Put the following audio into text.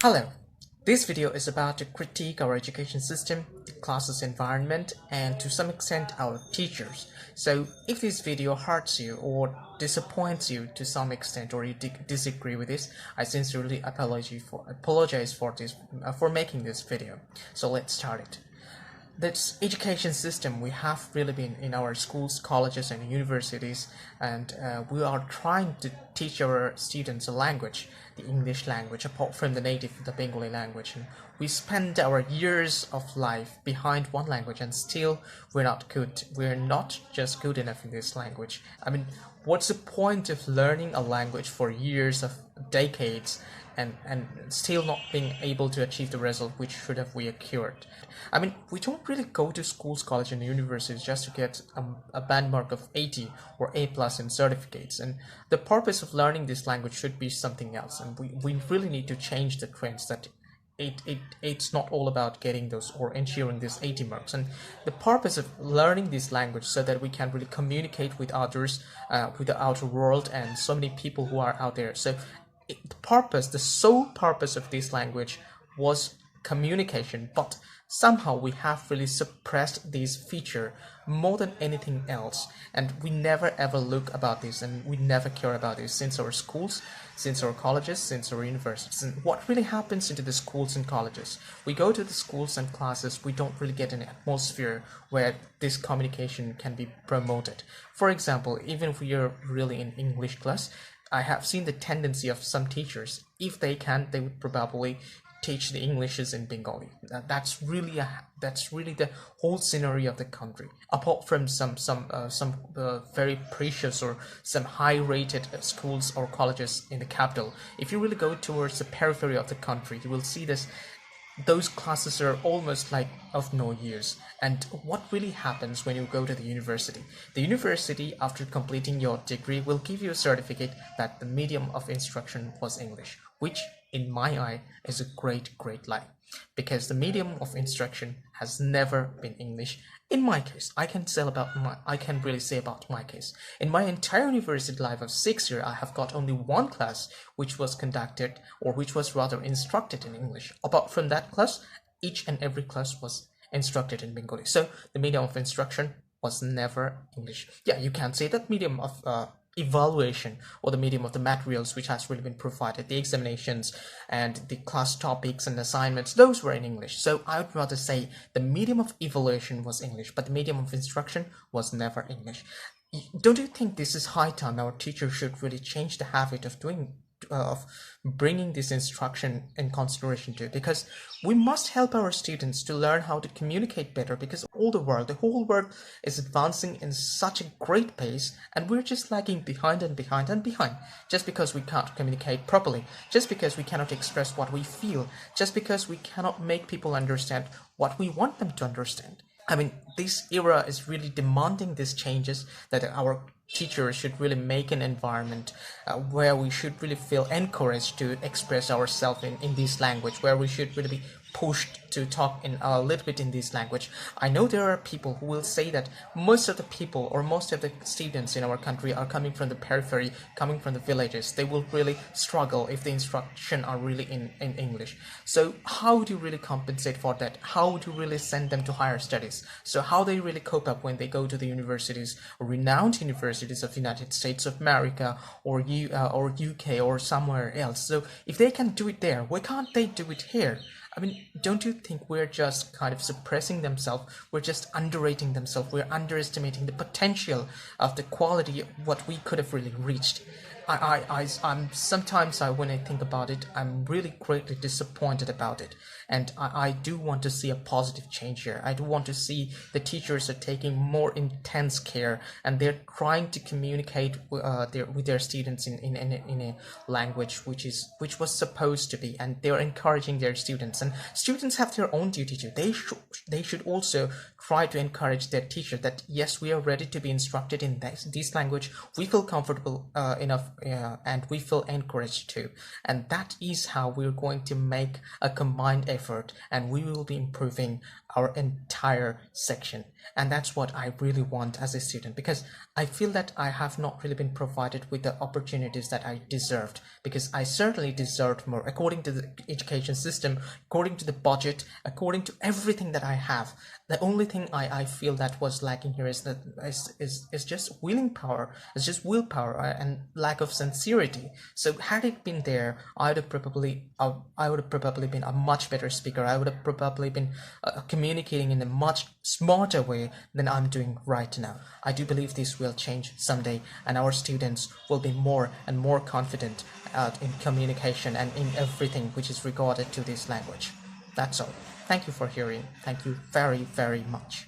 Hello, this video is about to critique our education system, the classes environment, and to some extent our teachers. So if this video hurts you or disappoints you to some extent, or you disagree with this, I sincerely apologize for making this video. So let's start it. This education system we have really been in our schools, colleges and universities, and we are trying to teach our students a language, the English language, apart from the native, the Bengali language. And we spend our years of life behind one language, and still we're not just good enough in this language. I mean, what's the point of learning a language for years of decades and still not being able to achieve the result which should have we occurred? I mean, we don't really go to schools, college and universities just to get a band mark of 80 or A plus in certificates, and the purpose of learning this language should be something else, and we really need to change the trends that it's not all about getting those or ensuring these 80 marks. And the purpose of learning this language so that we can really communicate with others, with the outer world and so many people who are out there. So the sole purpose of this language was communication, but somehow we have really suppressed this feature more than anything else, and we never ever look about this, and we never care about this since our schools, since our colleges, since our universities. And what really happens into the schools and colleges? We go to the schools and classes, we don't really get an atmosphere where this communication can be promoted. For example, even if we are really in English class, I have seen the tendency of some teachers, if they can, they would probably teach the Englishes in Bengali. That's really the whole scenario of the country. Apart from some very precious or some high-rated schools or colleges in the capital, if you really go towards the periphery of the country, you will see those classes are almost like of no use. And what really happens when you go to the university? The university, after completing your degree, will give you a certificate that the medium of instruction was English, which in my eye is a great lie, because the medium of instruction has never been English. In my case, I can really say about my case. In my entire university life of 6 years, I have got only one class which was conducted, or which was rather instructed in English. Apart from that class, each and every class was instructed in Bengali. So the medium of instruction was never English. Yeah, you can say that medium of evaluation, or the medium of the materials which has really been provided, the examinations and the class topics and assignments, those were in English. So I would rather say the medium of evaluation was English, but the medium of instruction was never English. Don't you think this is high time our teachers should really change the habit of bringing this instruction in consideration too? Because we must help our students to learn how to communicate better, because the whole world is advancing in such a great pace, and we're just lagging behind and behind and behind, just because we can't communicate properly, just because we cannot express what we feel, just because we cannot make people understand what we want them to understand. I mean, this era is really demanding these changes, that our teachers should really make an environment where we should really feel encouraged to express ourselves in this language, where we should really be pushed to talk in a little bit in this language. I know there are people who will say that most of the people or most of the students in our country are coming from the periphery, coming from the villages. They will really struggle if the instruction are really in English. So how would you really compensate for that? How would you really send them to higher studies? So how they really cope up when they go to the universities, renowned universities of United States of America or UK or somewhere else? So if they can do it there, why can't they do it here? I mean, don't you think we're just kind of suppressing themselves? We're just underrating themselves. We're underestimating the potential of the quality of what we could have really reached. I'm sometimes when I think about it, I'm really greatly disappointed about it, and I do want to see a positive change here. I do want to see the teachers are taking more intense care, and they're trying to communicate with their students in a language which was supposed to be, and they're encouraging their students. And students have their own duty too. They should also try to encourage their teacher that yes, we are ready to be instructed in this language. We feel comfortable enough and we feel encouraged too. And that is how we're going to make a combined effort, and we will be improving our entire section. And that's what I really want as a student, because I feel that I have not really been provided with the opportunities that I deserved, because I certainly deserved more according to the education system, according to the budget, according to everything that I have. The only thing I feel that was lacking here is that is just willpower. It's just willpower and lack of sincerity. So had it been there, I would have probably been a much better speaker. I would have probably been communicating in a much smarter way than I'm doing right now. I do believe this will change someday, and our students will be more and more confident in communication and in everything which is regarded to this language. That's all. Thank you for hearing. Thank you very, very much.